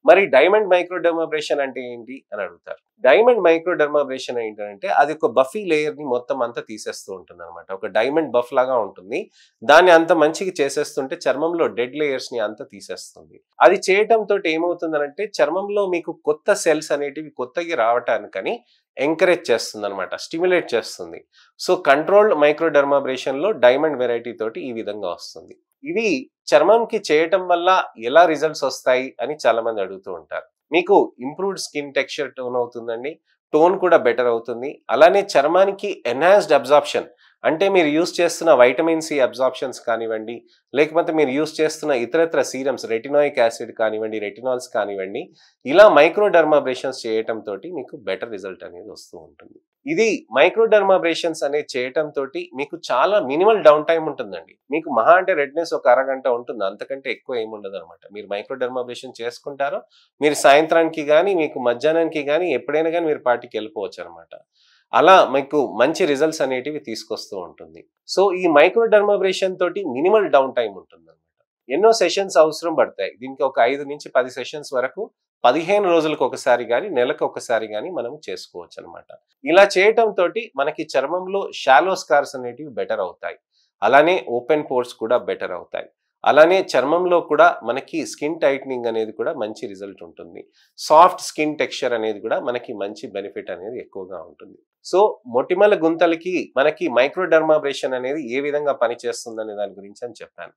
మరి diamond microdermabrasion అంటే ఏంటి అని అడుగుతారు. డైమండ్ మైక్రోడర్మాబ్రేషన్ ఏంటంటే అది ఒక బఫీ లేయర్ ని మొత్తం అంతా తీసేస్తూ ఉంటుంది అనమాట. ఒక డైమండ్ బఫ్ లాగా ఉంటుంది. దాన్ని అంత మంచిగా చేసేస్తుంటే చర్మంలో డెడ్ లేయర్స్ ని అంతా తీసేస్తుంది. అది చేయటం తోటి ఏమవుతుందనంటే చర్మంలో మీకు కొత్త సెల్స్ అనేటివి కొత్తగా రావటానికని ఎంకరేజ్ చేస్తుంది అనమాట, స్టిమ్యులేట్ చేస్తుంది. సో కంట్రోల్డ్ మైక్రోడర్మాబ్రేషన్ లో డైమండ్ వెరైటీ తోటి ఈ విధంగా వస్తుంది. ఇవి చర్మంకి చేయటం వల్ల ఎలా రిజల్ట్స్ వస్తాయి అని చాలా మంది అడుగుతూ ఉంటారు. మీకు ఇంప్రూవ్డ్ స్కిన్ టెక్స్చర్ టోన్ అవుతుందండి, టోన్ కూడా బెటర్ అవుతుంది. అలానే చర్మానికి ఎన్హాన్స్డ్ అబ్జార్ప్షన్ అంటే మీరు యూస్ చేస్తున్న వైటమిన్ సి అబ్జార్ప్షన్స్ కానివ్వండి, లేకపోతే మీరు యూస్ చేస్తున్న ఇతరత్ర సీరమ్స్ రెటినాయిక్ యాసిడ్ కానివ్వండి, రెటినాల్స్ కానివ్వండి, ఇలా మైక్రోడర్మాబ్రేషన్స్ చేయటం తోటి మీకు బెటర్ రిజల్ట్ అనేది వస్తూ ఉంటుంది. ఇది మైక్రోడర్మాబ్రేషన్స్ అనేది చేయటం తోటి మీకు చాలా మినిమల్ డౌన్ టైం ఉంటుందండి. మీకు మహా అంటే రెడ్నెస్ ఒక అరగంట ఉంటుంది, అంతకంటే ఎక్కువ ఏమి ఉండదు అనమాట. మీరు మైక్రోడర్మాబ్రేషన్ చేసుకుంటారో మీరు సాయంత్రానికి కానీ మీకు మధ్యాహ్నానికి కానీ ఎప్పుడైనా కానీ మీరు పార్టీకి వెళ్ళిపోవచ్చు అనమాట. అలా మీకు మంచి రిజల్ట్స్ అనేటివి తీసుకొస్తూ ఉంటుంది. సో ఈ మైక్రోడర్మాబ్రేషన్ తోటి మినిమల్ డౌన్ టైం ఉంటుందన్నమాట. ఎన్నో సెషన్స్ అవసరం పడతాయి. దీనికి ఒక 5 నుంచి 10 సెషన్స్ వరకు 15 రోజులకు ఒకసారి గాని, నెలకు ఒకసారి గాని మనం చేసుకోవచ్చు అనమాట. ఇలా చేయటం తోటి మనకి చర్మంలో షాలో స్కార్స్ అనేటివి బెటర్ అవుతాయి. అలానే ఓపెన్ పోర్స్ కూడా బెటర్ అవుతాయి. అలానే చర్మంలో కూడా మనకి స్కిన్ టైట్నింగ్ అనేది కూడా మంచి రిజల్ట్ ఉంటుంది. సాఫ్ట్ స్కిన్ టెక్స్చర్ అనేది కూడా మనకి మంచి బెనిఫిట్ అనేది ఎక్కువగా ఉంటుంది. సో మొటిమల గుంతలకి మనకి మైక్రోడర్మాబ్రేషన్ అనేది ఏ విధంగా పనిచేస్తుందనే దాని గురించి అని చెప్పాను.